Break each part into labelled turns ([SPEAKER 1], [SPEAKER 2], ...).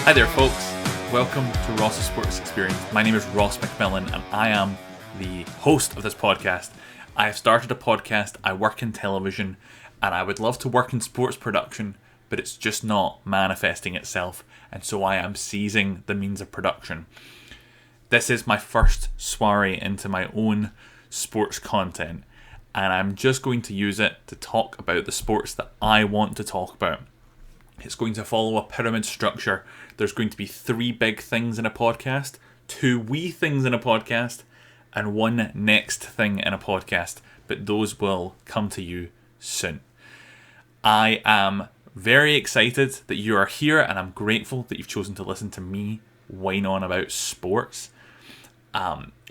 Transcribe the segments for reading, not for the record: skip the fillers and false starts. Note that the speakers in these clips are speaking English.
[SPEAKER 1] Hi there, folks. Welcome to Ross's Sports Experience. My name is Ross McMillan, and I am the host of this podcast. I have started a podcast, I work in television, and I would love to work in sports production, but it's just not manifesting itself, and so I am seizing the means of production. This is my first soiree into my own sports content, and I'm just going to use it to talk about the sports that I want to talk about. It's going to follow a pyramid structure. There's going to be 3 big things in a podcast, 2 wee things in a podcast, and 1 next thing in a podcast. But those will come to you soon. I am very excited that you are here, and I'm grateful that you've chosen to listen to me whine on about sports.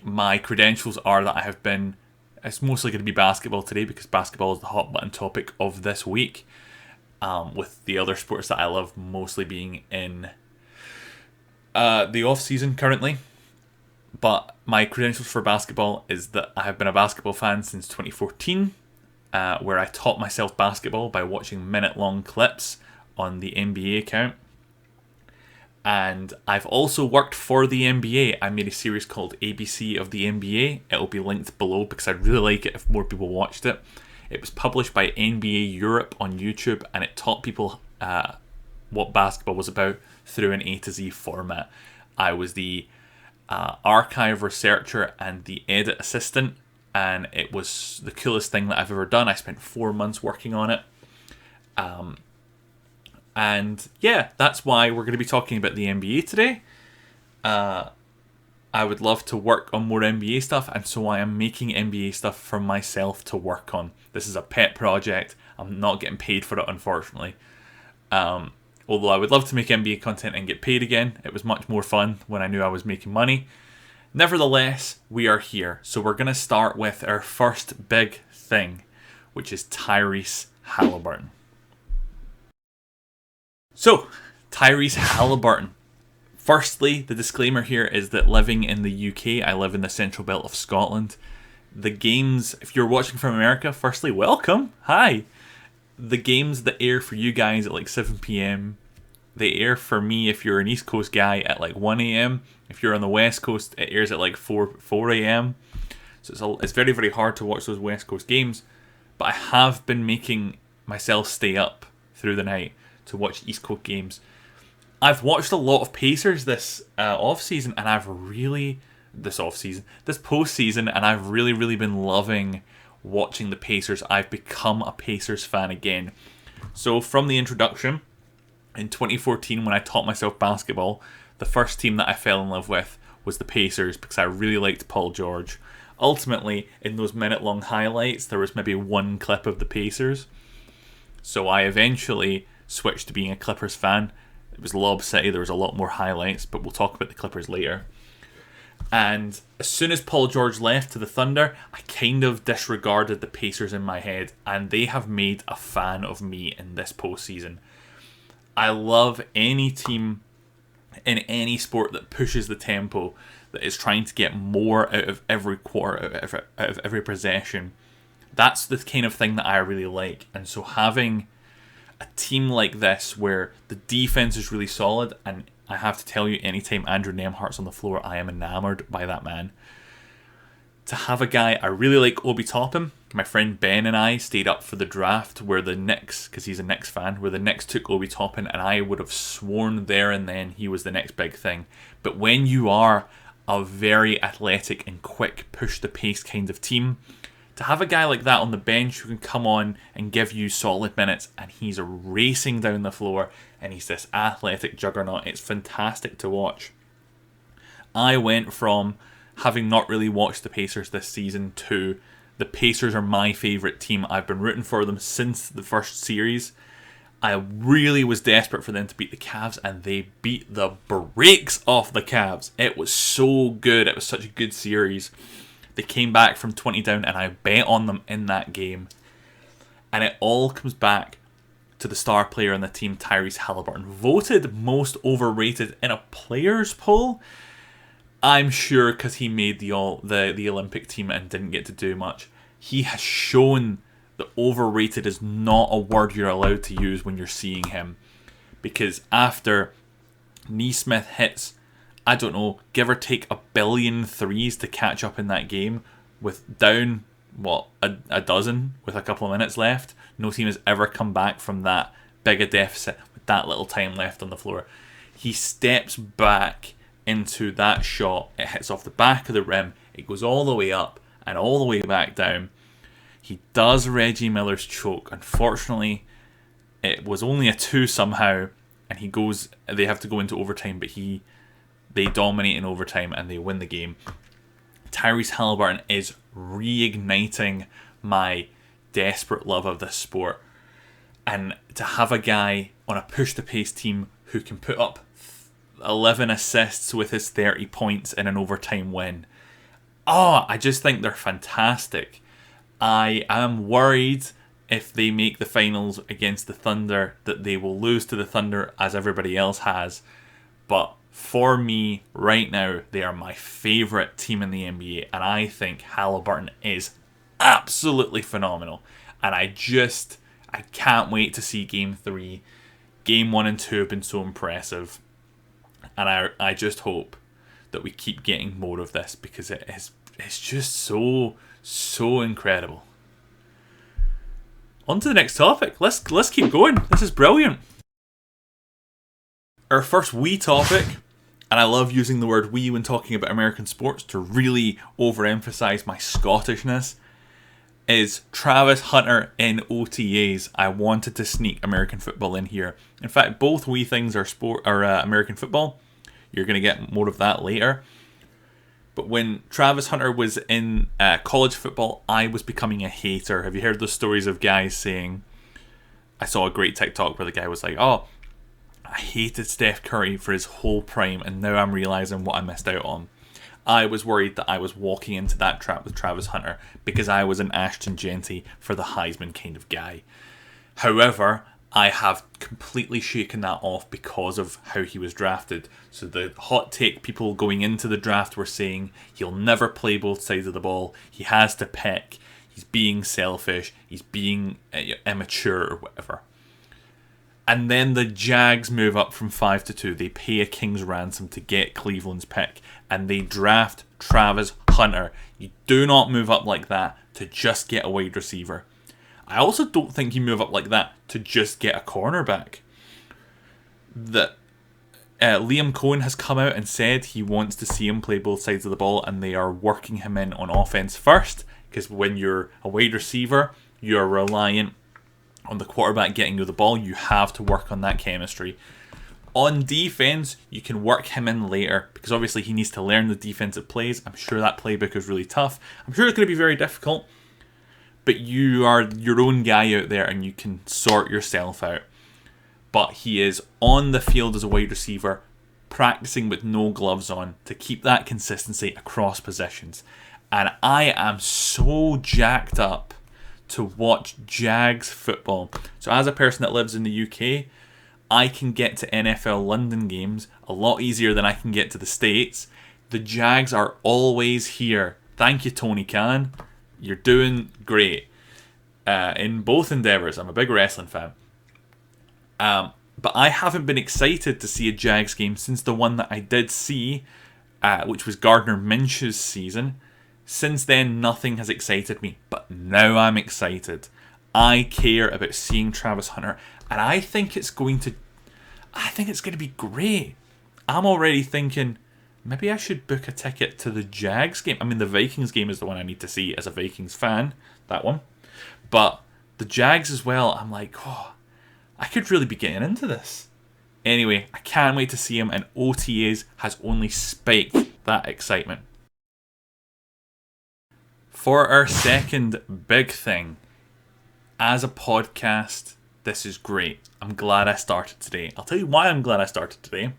[SPEAKER 1] My credentials are that I have been... It's mostly going to be basketball today because basketball is the hot button topic of this week. With the other sports that I love mostly being in the off-season currently. But my credentials for basketball is that I have been a basketball fan since 2014, where I taught myself basketball by watching minute-long clips on the NBA account. And I've also worked for the NBA. I made a series called ABC of the NBA. It'll be linked below because I'd really like it if more people watched it. It was published by NBA Europe on YouTube, and it taught people what basketball was about through an A to Z format. I was the archive researcher and the edit assistant, and it was the coolest thing that I've ever done. I spent 4 months working on it. And yeah, that's why we're going to be talking about the NBA today. I would love to work on more NBA stuff, and so I am making NBA stuff for myself to work on. This is a pet project. I'm not getting paid for it, unfortunately. Although I would love to make NBA content and get paid again. It was much more fun when I knew I was making money. Nevertheless, we are here. So we're going to start with our first big thing, which is Tyrese Haliburton. So, Tyrese Haliburton. Firstly, the disclaimer here is that living in the UK, I live in the central belt of Scotland. The games, if you're watching from America, firstly, welcome. Hi. The games that air for you guys at like 7 p.m, they air for me if you're an East Coast guy at like 1 a.m. If you're on the West Coast, it airs at like 4 a.m. So it's very, very hard to watch those West Coast games. But I have been making myself stay up through the night to watch East Coast games. I've watched a lot of Pacers this off-season, and this post-season, and I've really, really been loving watching the Pacers. I've become a Pacers fan again. So from the introduction, in 2014 when I taught myself basketball, the first team that I fell in love with was the Pacers because I really liked Paul George. Ultimately, in those minute-long highlights, there was maybe 1 clip of the Pacers. So I eventually switched to being a Clippers fan. It was Lob City, there was a lot more highlights, but we'll talk about the Clippers later. And as soon as Paul George left to the Thunder, I kind of disregarded the Pacers in my head, and they have made a fan of me in this postseason. I love any team in any sport that pushes the tempo, that is trying to get more out of every quarter, out of every possession. That's the kind of thing that I really like. And so having a team like this where the defense is really solid, and I have to tell you, anytime Andrew Nembhard's on the floor, I am enamored by that man. To have a guy, I really like Obi Toppin. My friend Ben and I stayed up for the draft where the Knicks, because he's a Knicks fan, where the Knicks took Obi Toppin, and I would have sworn there and then he was the next big thing. But when you are a very athletic and quick, push the pace kind of team, to have a guy like that on the bench who can come on and give you solid minutes, and he's racing down the floor, and he's this athletic juggernaut, it's fantastic to watch. I went from having not really watched the Pacers this season to the Pacers are my favourite team. I've been rooting for them since the first series. I really was desperate for them to beat the Cavs, and they beat the brakes off the Cavs. It was so good. It was such a good series. They came back from 20 down, and I bet on them in that game. And it all comes back to the star player on the team, Tyrese Haliburton. Voted most overrated in a players poll. I'm sure because he made the Olympic team and didn't get to do much. He has shown that overrated is not a word you're allowed to use when you're seeing him. Because after Neesmith hits, I don't know, give or take a billion threes to catch up in that game with down, a dozen with a couple of minutes left. No team has ever come back from that big a deficit with that little time left on the floor. He steps back into that shot. It hits off the back of the rim. It goes all the way up and all the way back down. He does Reggie Miller's choke. Unfortunately, it was only a 2 somehow, and they have to go into overtime, but they dominate in overtime and they win the game. Tyrese Haliburton is reigniting my desperate love of this sport. And to have a guy on a push-to-pace team who can put up 11 assists with his 30 points in an overtime win. I just think they're fantastic. I am worried if they make the finals against the Thunder that they will lose to the Thunder as everybody else has. But for me, right now, they are my favourite team in the NBA, and I think Haliburton is absolutely phenomenal. And I can't wait to see Game 3. Game 1 and 2 have been so impressive. And I just hope that we keep getting more of this, because it's just so incredible. On to the next topic. Let's keep going. This is brilliant. Our first wee topic, and I love using the word wee when talking about American sports to really overemphasize my Scottishness, is Travis Hunter in OTAs. I wanted to sneak American football in here. In fact, both wee things are American football. You're going to get more of that later. But when Travis Hunter was in college football, I was becoming a hater. Have you heard those stories of guys saying... I saw a great TikTok where the guy was like, I hated Steph Curry for his whole prime, and now I'm realising what I missed out on. I was worried that I was walking into that trap with Travis Hunter because I was an Ashton Genty for the Heisman kind of guy. However, I have completely shaken that off because of how he was drafted. So the hot take people going into the draft were saying he'll never play both sides of the ball. He has to pick. He's being selfish. He's being immature or whatever. And then the Jags move up from 5 to 2. They pay a king's ransom to get Cleveland's pick. And they draft Travis Hunter. You do not move up like that to just get a wide receiver. I also don't think you move up like that to just get a cornerback. Liam Cohen has come out and said he wants to see him play both sides of the ball, and they are working him in on offense first, because when you're a wide receiver, you're reliant on the quarterback getting you the ball. You have to work on that chemistry. On defense, you can work him in later, because obviously he needs to learn the defensive plays. I'm sure that playbook is really tough. I'm sure it's going to be very difficult. But you are your own guy out there and you can sort yourself out. But he is on the field as a wide receiver, practicing with no gloves on to keep that consistency across positions. And I am so jacked up to watch Jags football. So as a person that lives in the UK, I can get to NFL London games a lot easier than I can get to the States. The Jags are always here. Thank you, Tony Khan. You're doing great in both endeavours. I'm a big wrestling fan. But I haven't been excited to see a Jags game since the one that I did see, which was Gardner Minshew's season. Since then, nothing has excited me. But now I'm excited. I care about seeing Travis Hunter. And I think it's going to be great. I'm already thinking... maybe I should book a ticket to the Jags game. I mean, the Vikings game is the one I need to see as a Vikings fan. That one. But the Jags as well, I'm like, I could really be getting into this. Anyway, I can't wait to see him, and OTAs has only spiked that excitement. For our second big thing, as a podcast, this is great. I'm glad I started today. I'll tell you why I'm glad I started today.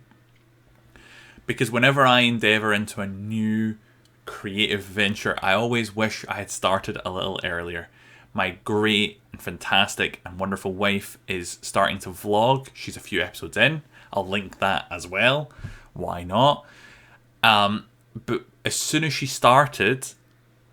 [SPEAKER 1] Because whenever I endeavour into a new creative venture, I always wish I had started a little earlier. My great and fantastic and wonderful wife is starting to vlog. She's a few episodes in. I'll link that as well. Why not? But as soon as she started,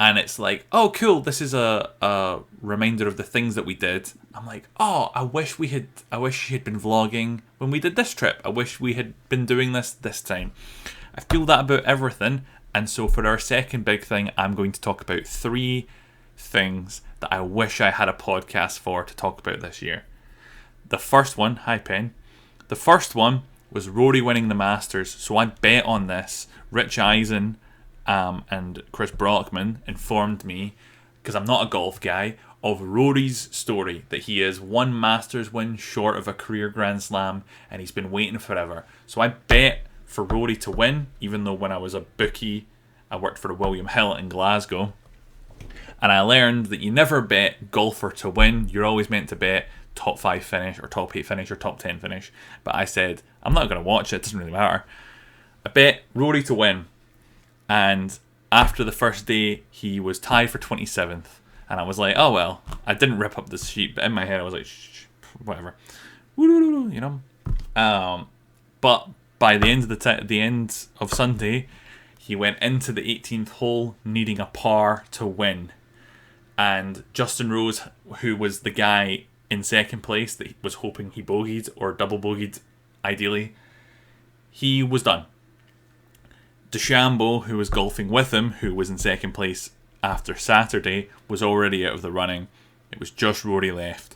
[SPEAKER 1] and it's like, oh cool, this is a reminder of the things that we did. I'm like, oh, I wish you had been vlogging when we did this trip. I wish we had been doing this time. I feel that about everything. And so for our second big thing, I'm going to talk about 3 things that I wish I had a podcast for to talk about this year. The first one, hi Pen. The first one was Rory winning the Masters. So I bet on this. Rich Eisen and Chris Brockman informed me, because I'm not a golf guy, of Rory's story, that he is 1 Masters win short of a career Grand Slam and he's been waiting forever. So I bet for Rory to win, even though when I was a bookie I worked for William Hill in Glasgow, and I learned that you never bet golfer to win. You're always meant to bet top 5 finish or top 8 finish or top 10 finish. But I said, I'm not going to watch it, it doesn't really matter. I bet Rory to win, and after the first day he was tied for 27th, and I was like, oh well. I didn't rip up the sheet, but in my head I was like, shh, whatever, you know. But by the end of the end of Sunday, he went into the 18th hole needing a par to win, and Justin Rose, who was the guy in second place that was hoping he bogeyed or double bogeyed, ideally, he was done. DeChambeau, who was golfing with him, who was in second place after Saturday, was already out of the running. It was just Rory left,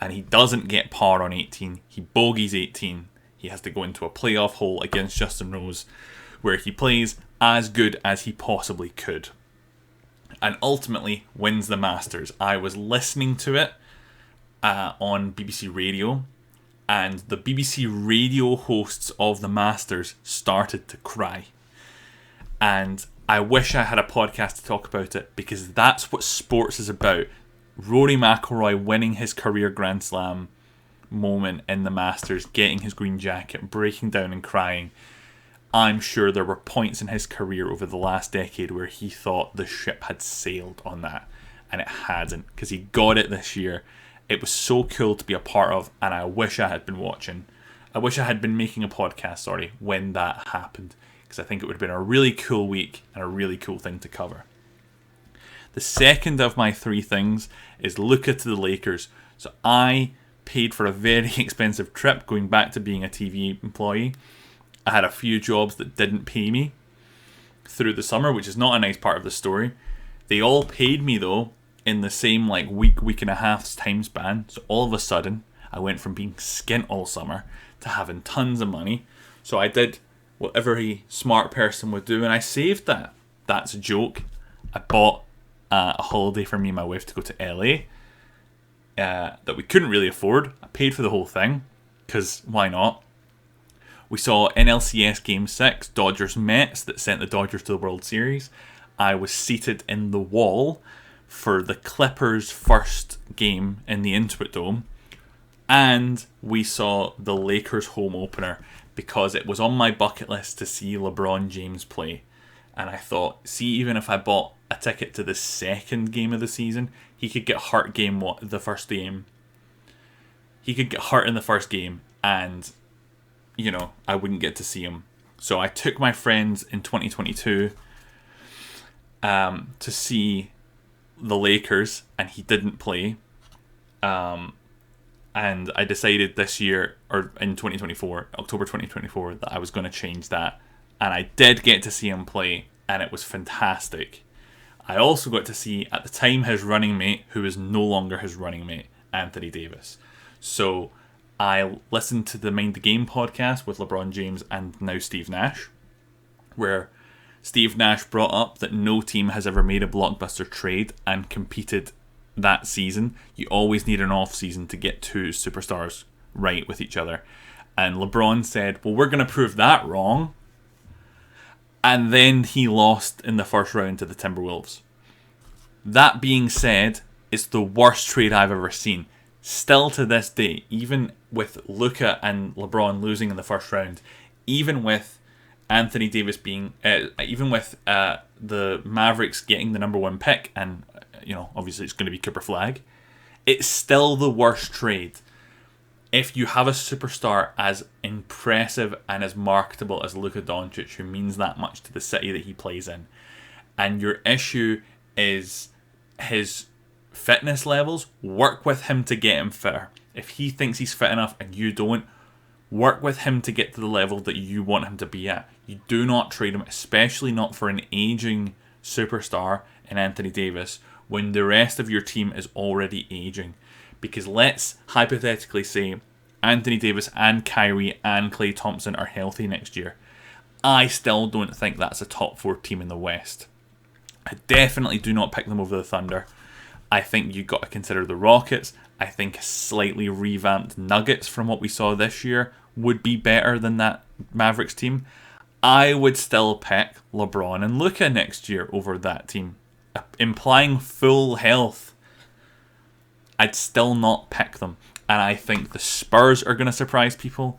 [SPEAKER 1] and he doesn't get par on 18. He bogeys 18. He has to go into a playoff hole against Justin Rose, where he plays as good as he possibly could, and ultimately wins the Masters. I was listening to it on BBC Radio, and the BBC Radio hosts of the Masters started to cry. And I wish I had a podcast to talk about it, because that's what sports is about. Rory McIlroy winning his career Grand Slam moment in the Masters, getting his green jacket, breaking down and crying. I'm sure there were points in his career over the last decade where he thought the ship had sailed on that, and it hadn't, because he got it this year. It was so cool to be a part of, and I wish I had been watching. I wish I had been making a podcast, when that happened, because I think it would have been a really cool week and a really cool thing to cover. The second of my 3 things is Luka to the Lakers. So I paid for a very expensive trip going back to being a TV employee. I had a few jobs that didn't pay me through the summer, which is not a nice part of the story. They all paid me though in the same week and a half's time span. So all of a sudden I went from being skint all summer to having tons of money. So I did what every smart person would do, and I saved that. That's a joke. I bought a holiday for me and my wife to go to LA that we couldn't really afford. I paid for the whole thing, because why not? We saw NLCS Game 6, Dodgers-Mets, that sent the Dodgers to the World Series. I was seated in the wall for the Clippers' first game in the Intuit Dome. And we saw the Lakers home opener, because it was on my bucket list to see LeBron James play. And I thought, see, even if I bought a ticket to the second game of the season, he could get hurt the first game. He could get hurt in the first game, and I wouldn't get to see him. So I took my friends in 2022 to see the Lakers, and he didn't play. And I decided this year, or in 2024, October 2024, that I was going to change that. And I did get to see him play, and it was fantastic. I also got to see, at the time, his running mate, who is no longer his running mate, Anthony Davis. So I listened to the Mind the Game podcast with LeBron James and now Steve Nash, where Steve Nash brought up that no team has ever made a blockbuster trade and competed that season. You always need an off season to get 2 superstars right with each other. And LeBron said, well, we're going to prove that wrong. And then he lost in the first round to the Timberwolves. That being said, it's the worst trade I've ever seen. Still to this day, even with Luka and LeBron losing in the first round, even with Anthony Davis being, even with the Mavericks getting the number 1 pick, and obviously it's going to be Cooper Flag, it's still the worst trade. If you have a superstar as impressive and as marketable as Luka Doncic, who means that much to the city that he plays in, and your issue is his fitness levels. Work with him to get him fitter. If he thinks he's fit enough and you don't, work with him to get to the level that you want him to be at. You do not trade him, especially not for an aging superstar in Anthony Davis, when the rest of your team is already aging. Because let's hypothetically say Anthony Davis and Kyrie and Klay Thompson are healthy next year. I still don't think that's a top 4 team in the West. I definitely do not pick them over the Thunder. I think you've got to consider the Rockets. I think a slightly revamped Nuggets from what we saw this year would be better than that Mavericks team. I would still pick LeBron and Luka next year over that team. Implying full health, I'd still not pick them. And I think the Spurs are going to surprise people.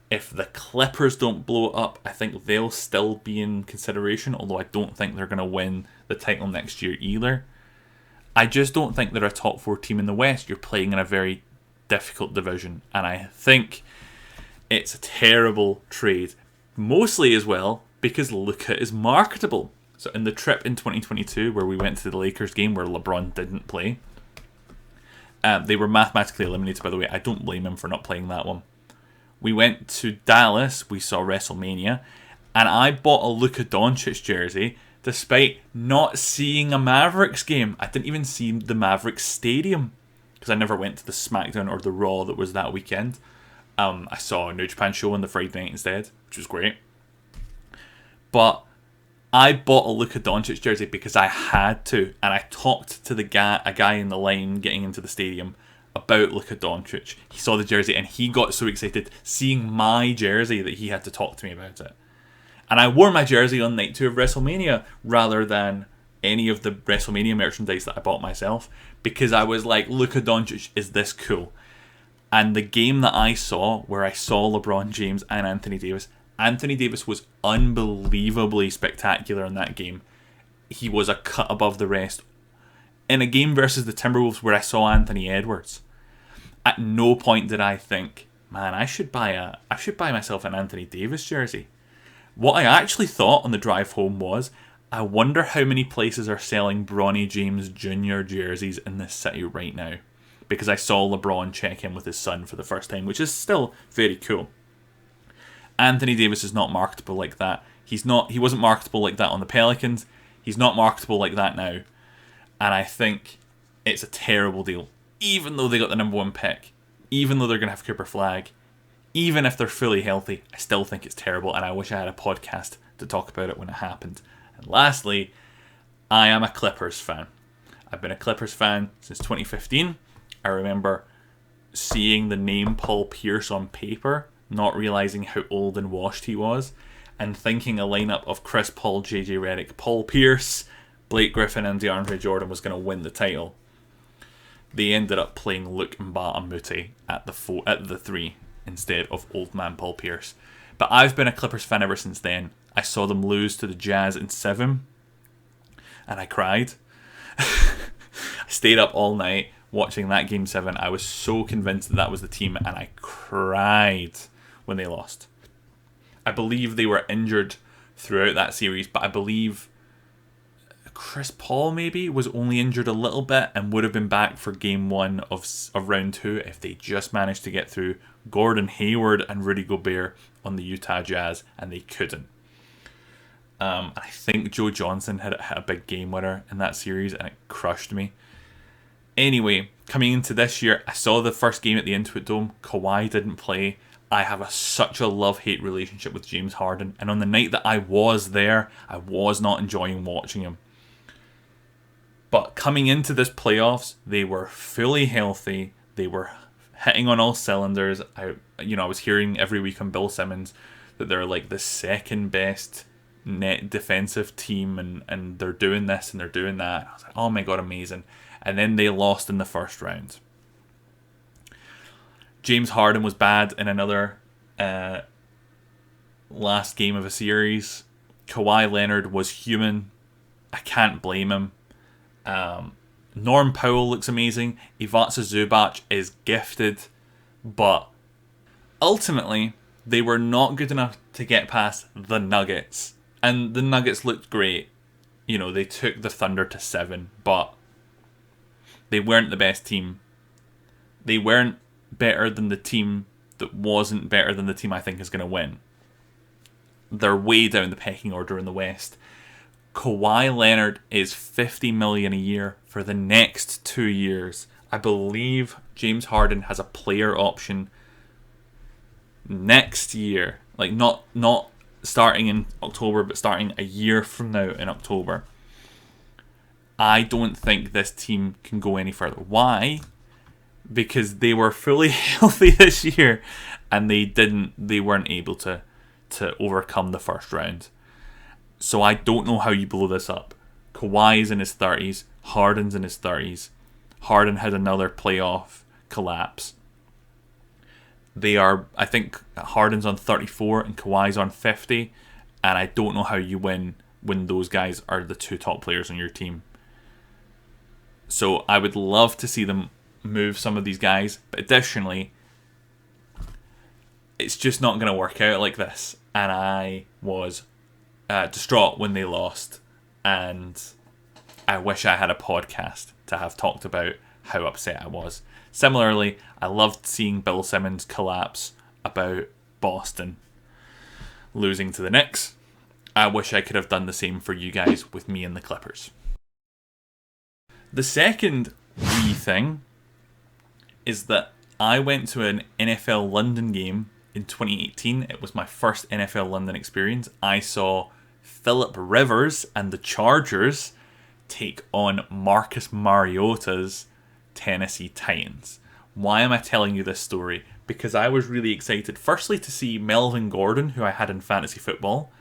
[SPEAKER 1] If the Clippers don't blow it up, I think they'll still be in consideration, although I don't think they're going to win the title next year either. I just don't think they're a top 4 team in the West. You're playing in a very difficult division, and I think it's a terrible trade. Mostly as well because Luka is marketable. So in the trip in 2022 where we went to the Lakers game where LeBron didn't play, they were mathematically eliminated, by the way. I don't blame him for not playing that one. We went to Dallas, we saw WrestleMania, and I bought a Luka Doncic jersey despite not seeing a Mavericks game. I didn't even see the Mavericks stadium because I never went to the SmackDown or the Raw that was that weekend. I saw a New Japan show on the Friday night instead, which was great. But I bought a Luka Doncic jersey because I had to, and I talked to a guy in the line getting into the stadium about Luka Doncic. He saw the jersey and he got so excited seeing my jersey that he had to talk to me about it. And I wore my jersey on night 2 of WrestleMania rather than any of the WrestleMania merchandise that I bought myself, because I was like, Luka Doncic is this cool. And the game that I saw, where I saw LeBron James and Anthony Davis was unbelievably spectacular in that game. He was a cut above the rest. In a game versus the Timberwolves where I saw Anthony Edwards, at no point did I think, man, I should buy myself an Anthony Davis jersey. What I actually thought on the drive home was, I wonder how many places are selling Bronny James Jr. jerseys in this city right now. Because I saw LeBron check in with his son for the first time, which is still very cool. Anthony Davis is not marketable like that. He wasn't marketable like that on the Pelicans. He's not marketable like that now. And I think it's a terrible deal. Even though they got the number 1 pick, even though they're going to have Cooper Flag, even if they're fully healthy, I still think it's terrible, and I wish I had a podcast to talk about it when it happened. And lastly, I am a Clippers fan. I've been a Clippers fan since 2015. I remember seeing the name Paul Pierce on paper, not realising how old and washed he was, and thinking a lineup of Chris Paul, JJ Redick, Paul Pierce, Blake Griffin and DeAndre Jordan was going to win the title. They ended up playing Luke Mbah-a-Moute at the 3 instead of old man Paul Pierce. But I've been a Clippers fan ever since then. I saw them lose to the Jazz in 7, and I cried. I stayed up all night watching that game 7. I was so convinced that was the team, and I cried when they lost. I believe they were injured throughout that series, but I believe Chris Paul maybe was only injured a little bit and would have been back for game 1 of round 2 if they just managed to get through Gordon Hayward and Rudy Gobert on the Utah Jazz, and they couldn't. I think Joe Johnson had a big game winner in that series, and it crushed me. Anyway, coming into this year, I saw the first game at the Intuit Dome. Kawhi didn't play. I have such a love-hate relationship with James Harden, and on the night that I was there, I was not enjoying watching him. But coming into this playoffs, they were fully healthy. They were hitting on all cylinders. I was hearing every week on Bill Simmons that they're like the second best net defensive team, and they're doing this and they're doing that. And I was like, oh my god, amazing. And then they lost in the first round. James Harden was bad in another last game of a series. Kawhi Leonard was human. I can't blame him. Norm Powell looks amazing. Ivica Zubac is gifted. But ultimately, they were not good enough to get past the Nuggets. And the Nuggets looked great. they took the Thunder to 7, but they weren't the best team. They weren't better than the team that wasn't better than the team I think is going to win. They're way down the pecking order in the West. Kawhi Leonard is $50 million a year for the next 2 years. I believe James Harden has a player option next year. Like not starting in October, but starting a year from now in October. I don't think this team can go any further. Why? Because they were fully healthy this year and they weren't able to overcome the first round. So I don't know how you blow this up. Kawhi's in his 30s, Harden's in his 30s. Harden had another playoff collapse. I think Harden's on 34 and Kawhi's on 50, and I don't know how you win when those guys are the two top players on your team. So I would love to see them move some of these guys, but additionally, it's just not going to work out like this. And I was distraught when they lost, and I wish I had a podcast to have talked about how upset I was. Similarly, I loved seeing Bill Simmons collapse about Boston losing to the Knicks. I wish I could have done the same for you guys with me and the Clippers. The second wee thing is that I went to an NFL London game in 2018. It was my first NFL London experience. I saw Phillip Rivers and the Chargers take on Marcus Mariota's Tennessee Titans. Why am I telling you this story? Because I was really excited, firstly, to see Melvin Gordon, who I had in fantasy football,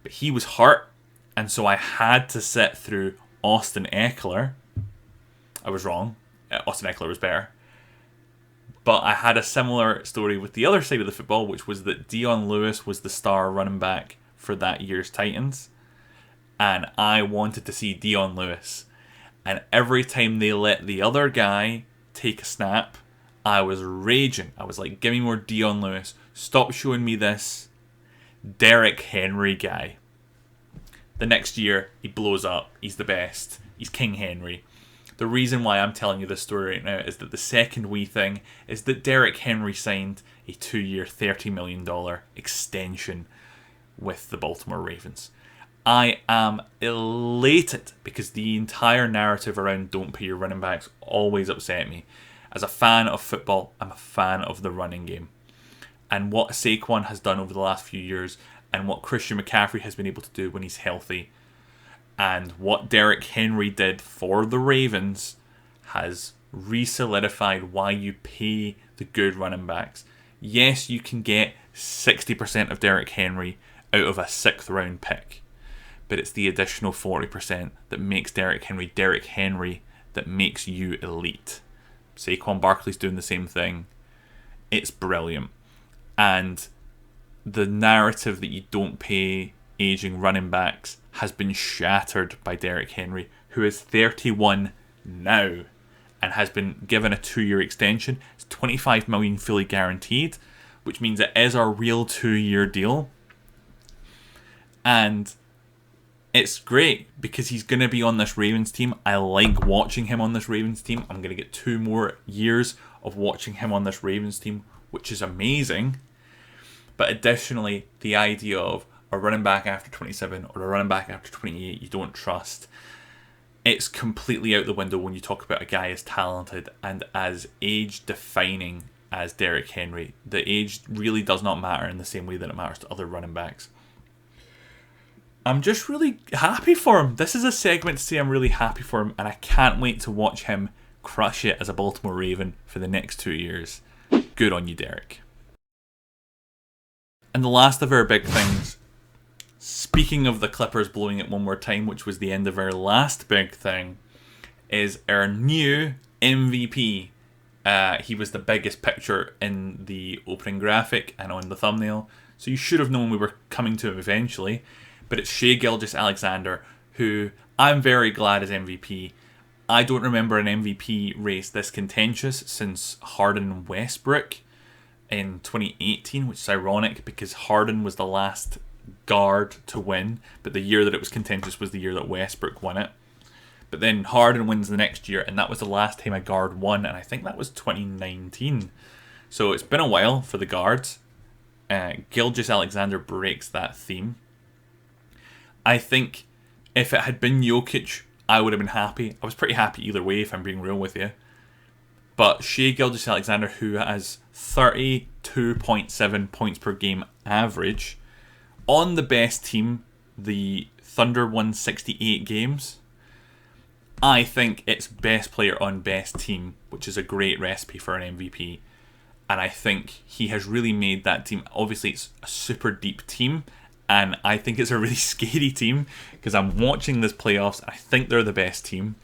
[SPEAKER 1] but he was hurt, and so I had to sit through Austin Eckler. I was wrong. Austin Eckler was better. But I had a similar story with the other side of the football, which was that Dion Lewis was the star running back for that year's Titans. And I wanted to see Dion Lewis. And every time they let the other guy take a snap, I was raging. I was like, give me more Dion Lewis. Stop showing me this Derrick Henry guy. The next year, he blows up. He's the best. He's King Henry. The reason why I'm telling you this story right now is that the second wee thing is that Derrick Henry signed a 2-year, $30 million extension with the Baltimore Ravens. I am elated because the entire narrative around don't pay your running backs always upset me. As a fan of football, I'm a fan of the running game. And what Saquon has done over the last few years, and what Christian McCaffrey has been able to do when he's healthy, and what Derrick Henry did for the Ravens has re-solidified why you pay the good running backs. Yes, you can get 60% of Derrick Henry out of a 6th round pick, but it's the additional 40% that makes Derrick Henry, that makes you elite. Saquon Barkley's doing the same thing. It's brilliant. And the narrative that you don't pay aging running backs has been shattered by Derrick Henry, who is 31 now and has been given a 2-year extension. It's $25 million fully guaranteed, which means it is a real 2-year deal. And it's great because he's going to be on this Ravens team. I like watching him on this Ravens team. I'm going to get 2 more years of watching him on this Ravens team, which is amazing. But additionally, the idea of a running back after 27 or a running back after 28 you don't trust, it's completely out the window when you talk about a guy as talented and as age-defining as Derrick Henry. The age really does not matter in the same way that it matters to other running backs. I'm just really happy for him. This is a segment to say I'm really happy for him, and I can't wait to watch him crush it as a Baltimore Raven for the next 2 years. Good on you, Derrick. And the last of our big things, speaking of the Clippers blowing it one more time, which was the end of our last big thing, is our new MVP. He was the biggest picture in the opening graphic and on the thumbnail, so you should have known we were coming to him eventually. But it's Shai Gilgeous-Alexander, who I'm very glad is MVP. I don't remember an MVP race this contentious since Harden and Westbrook in 2018, which is ironic because Harden was the last guard to win, but the year that it was contentious was the year that Westbrook won it. But then Harden wins the next year, and that was the last time a guard won, and I think that was 2019. So it's been a while for the guards. Gilgeous-Alexander breaks that theme. I think if it had been Jokic, I would have been happy. I was pretty happy either way, if I'm being real with you. But Shai Gilgeous-Alexander, who has 32.7 points per game average, on the best team, the Thunder won 68 games. I think it's best player on best team, which is a great recipe for an MVP. And I think he has really made that team. Obviously, it's a super deep team, and I think it's a really scary team because I'm watching this playoffs, and I think they're the best team.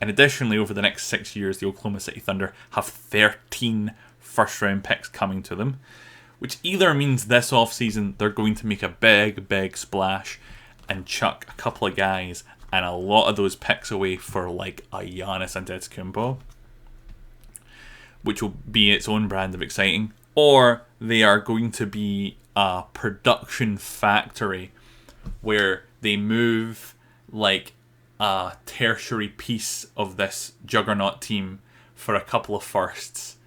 [SPEAKER 1] And additionally, over the next 6 years, the Oklahoma City Thunder have 13 first-round picks coming to them, which either means this offseason they're going to make a big splash and chuck a couple of guys and a lot of those picks away for like a Giannis Antetokounmpo, which will be its own brand of exciting, or they are going to be a production factory where they move like a tertiary piece of this juggernaut team for a couple of firsts,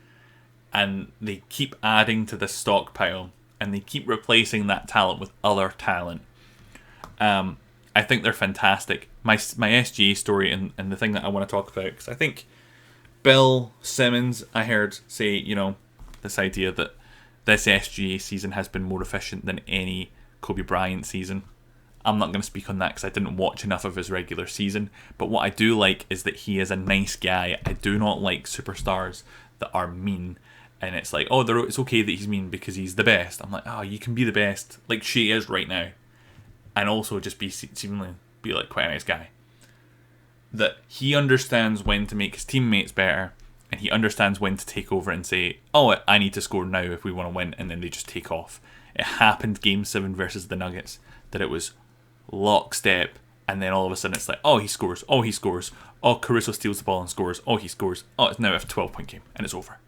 [SPEAKER 1] and they keep adding to the stockpile, and they keep replacing that talent with other talent. I think they're fantastic. My SGA story and the thing that I want to talk about, because I think Bill Simmons, I heard say, this idea that this SGA season has been more efficient than any Kobe Bryant season. I'm not going to speak on that because I didn't watch enough of his regular season. But what I do like is that he is a nice guy. I do not like superstars that are mean. And it's like, it's okay that he's mean because he's the best. I'm like, you can be the best, like Shai is right now, and also just seemingly be like quite a nice guy. That he understands when to make his teammates better, and he understands when to take over and say, I need to score now if we want to win, and then they just take off. It happened Game 7 versus the Nuggets, that it was lockstep, and then all of a sudden it's like, he scores, he scores, Caruso steals the ball and scores, he scores, it's now a 12-point game, and it's over.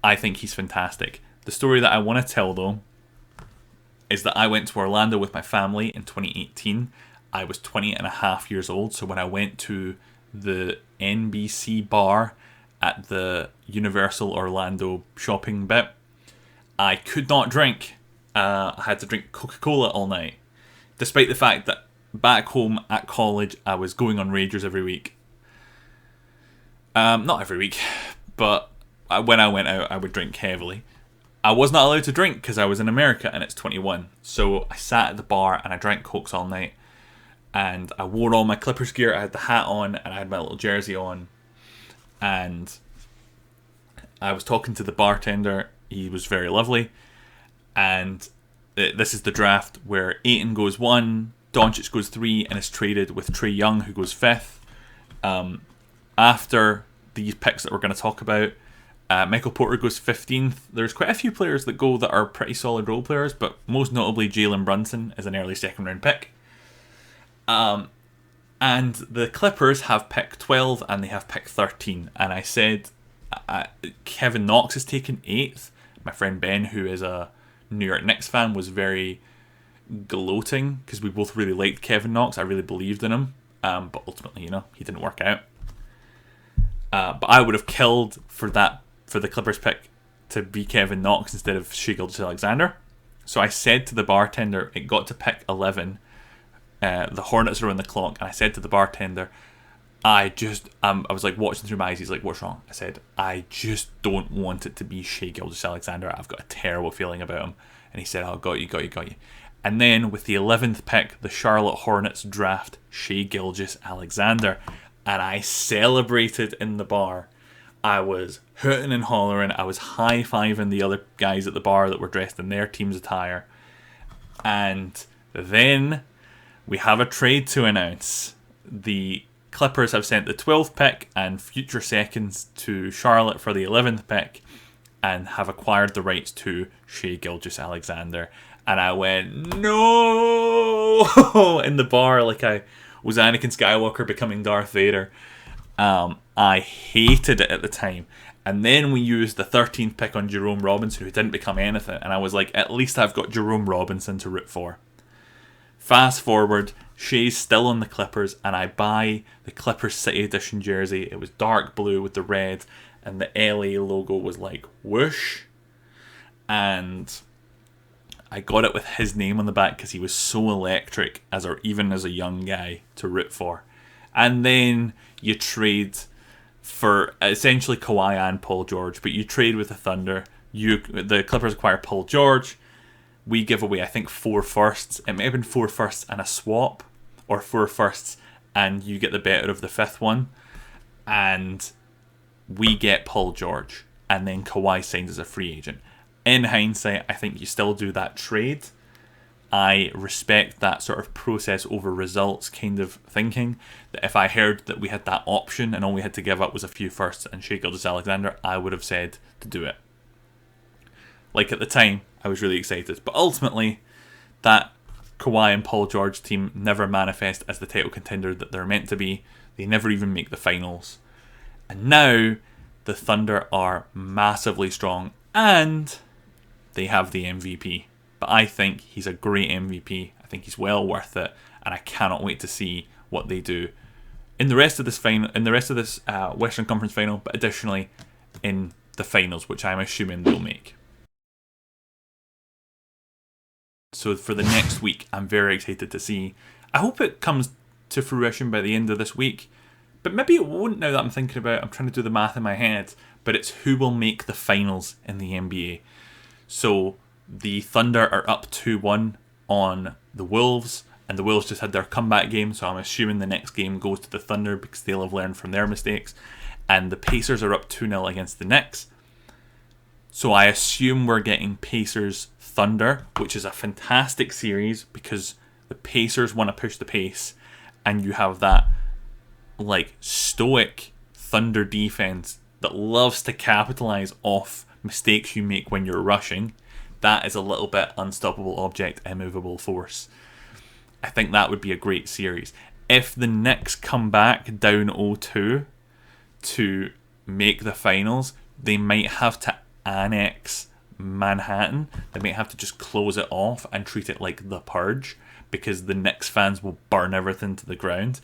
[SPEAKER 1] I think he's fantastic. The story that I want to tell, though, is that I went to Orlando with my family in 2018. I was 20 and a half years old, so when I went to the NBC bar at the Universal Orlando shopping bit, I could not drink. I had to drink Coca-Cola all night, despite the fact that back home at college I was going on Ragers every week. Not every week, but when I went out I would drink heavily. I was not allowed to drink because I was in America and it's 21. So I sat at the bar and I drank Cokes all night. And I wore all my Clippers gear. I had the hat on and I had my little jersey on. And I was talking to the bartender. He was very lovely. And this is the draft where Ayton goes 1, Doncic goes 3, and is traded with Trae Young, who goes 5th. After these picks that we're going to talk about, Michael Porter goes 15th. There's quite a few players that go that are pretty solid role players, but most notably Jalen Brunson is an early second round pick. And the Clippers have pick 12 and they have pick 13. And I said Kevin Knox is taken 8th. My friend Ben, who is a New York Knicks fan, was very gloating because we both really liked Kevin Knox. I really believed in him. But ultimately, he didn't work out. But I would have killed for the Clippers pick to be Kevin Knox instead of Shai Gilgeous-Alexander. So I said to the bartender, it got to pick 11. The Hornets are on the clock, and I said to the bartender, I was like watching through my eyes. He's like, "What's wrong?" I said, "I just don't want it to be Shai Gilgeous-Alexander. I've got a terrible feeling about him." And he said, got you. And then with the 11th pick, the Charlotte Hornets draft Shai Gilgeous-Alexander, and I celebrated in the bar. I was hooting and hollering. I was high-fiving the other guys at the bar that were dressed in their team's attire. And then we have a trade to announce. The Clippers have sent the 12th pick and future seconds to Charlotte for the 11th pick and have acquired the rights to Shai Gilgeous-Alexander. And I went, no! in the bar like I was Anakin Skywalker becoming Darth Vader. I hated it at the time. And then we used the 13th pick on Jerome Robinson, who didn't become anything. And I was like, at least I've got Jerome Robinson to root for. Fast forward, Shai's still on the Clippers, and I buy the Clippers City Edition jersey. It was dark blue with the red, and the LA logo was like whoosh. And I got it with his name on the back because he was so electric even as a young guy to root for. And then you trade for essentially Kawhi and Paul George, but you trade with the Thunder. The Clippers acquire Paul George. We give away, I think, 4 firsts. It may have been 4 firsts and a swap, or 4 firsts and you get the better of the 5th one. And we get Paul George, and then Kawhi signs as a free agent. In hindsight, I think you still do that trade. I respect that sort of process over results kind of thinking. That if I heard that we had that option and all we had to give up was a few firsts and Shai Gilgeous-Alexander, I would have said to do it. Like, at the time, I was really excited. But ultimately, that Kawhi and Paul George team never manifest as the title contender that they're meant to be. They never even make the finals. And now, the Thunder are massively strong and they have the MVP. But I think he's a great MVP. I think he's well worth it, and I cannot wait to see what they do in the rest of this Western Conference final, but additionally in the finals, which I'm assuming they'll make. So for the next week, I'm very excited to see. I hope it comes to fruition by the end of this week, but maybe it won't now that I'm thinking about it. I'm trying to do the math in my head, but it's who will make the finals in the NBA. So the Thunder are up 2-1 on the Wolves, and the Wolves just had their comeback game, so I'm assuming the next game goes to the Thunder because they'll have learned from their mistakes. And the Pacers are up 2-0 against the Knicks. So I assume we're getting Pacers-Thunder, which is a fantastic series because the Pacers want to push the pace, and you have that like stoic Thunder defense that loves to capitalize off mistakes you make when you're rushing. That is a little bit unstoppable object, immovable force. I think that would be a great series. If the Knicks come back down 0-2 to make the finals, they might have to annex Manhattan. They might have to just close it off and treat it like the Purge, because the Knicks fans will burn everything to the ground.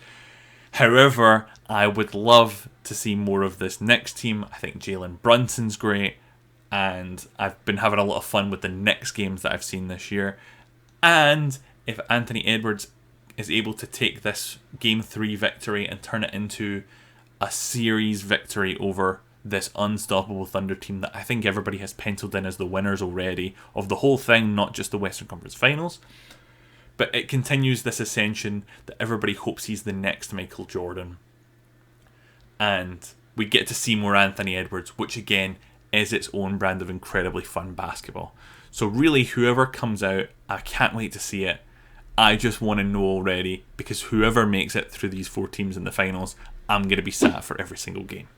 [SPEAKER 1] However, I would love to see more of this Knicks team. I think Jalen Brunson's great, and I've been having a lot of fun with the Knicks games that I've seen this year. And if Anthony Edwards is able to take this Game 3 victory and turn it into a series victory over this unstoppable Thunder team that I think everybody has penciled in as the winners already of the whole thing, not just the Western Conference Finals. But it continues this ascension that everybody hopes he's the next Michael Jordan. And we get to see more Anthony Edwards, which again is its own brand of incredibly fun basketball. So really, whoever comes out, I can't wait to see it. I just want to know already, because whoever makes it through these 4 teams in the finals, I'm going to be sat for every single game.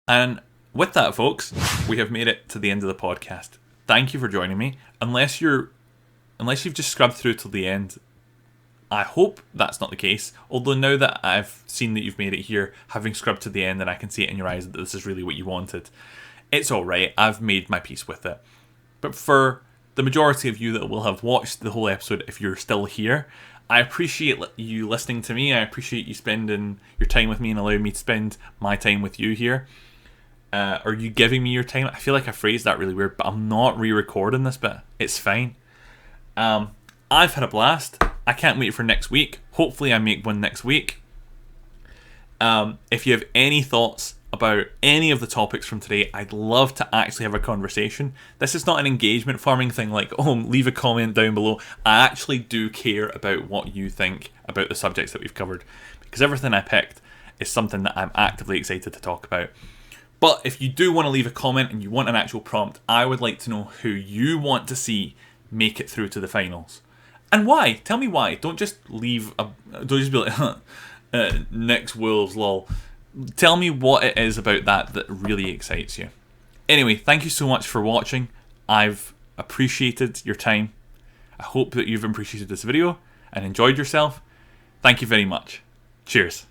[SPEAKER 1] And with that, folks, we have made it to the end of the podcast. Thank you for joining me. Unless you've just scrubbed through till the end, I hope that's not the case. Although now that I've seen that you've made it here, having scrubbed to the end, and I can see it in your eyes that this is really what you wanted, it's alright. I've made my peace with it. But for the majority of you that will have watched the whole episode, if you're still here, I appreciate you listening to me. I appreciate you spending your time with me and allowing me to spend my time with you here. Or you giving me your time. I feel like I phrased that really weird, but I'm not re-recording this bit. It's fine. I've had a blast. I can't wait for next week. Hopefully I make one next week. If you have any thoughts about any of the topics from today, I'd love to actually have a conversation. This is not an engagement farming thing like, oh, leave a comment down below. I actually do care about what you think about the subjects that we've covered, because everything I picked is something that I'm actively excited to talk about. But if you do want to leave a comment and you want an actual prompt, I would like to know who you want to see make it through to the finals. And why? Tell me why. Don't just be like, Knicks, Wolves, lol. Tell me what it is about that really excites you. Anyway, thank you so much for watching. I've appreciated your time. I hope that you've appreciated this video and enjoyed yourself. Thank you very much. Cheers.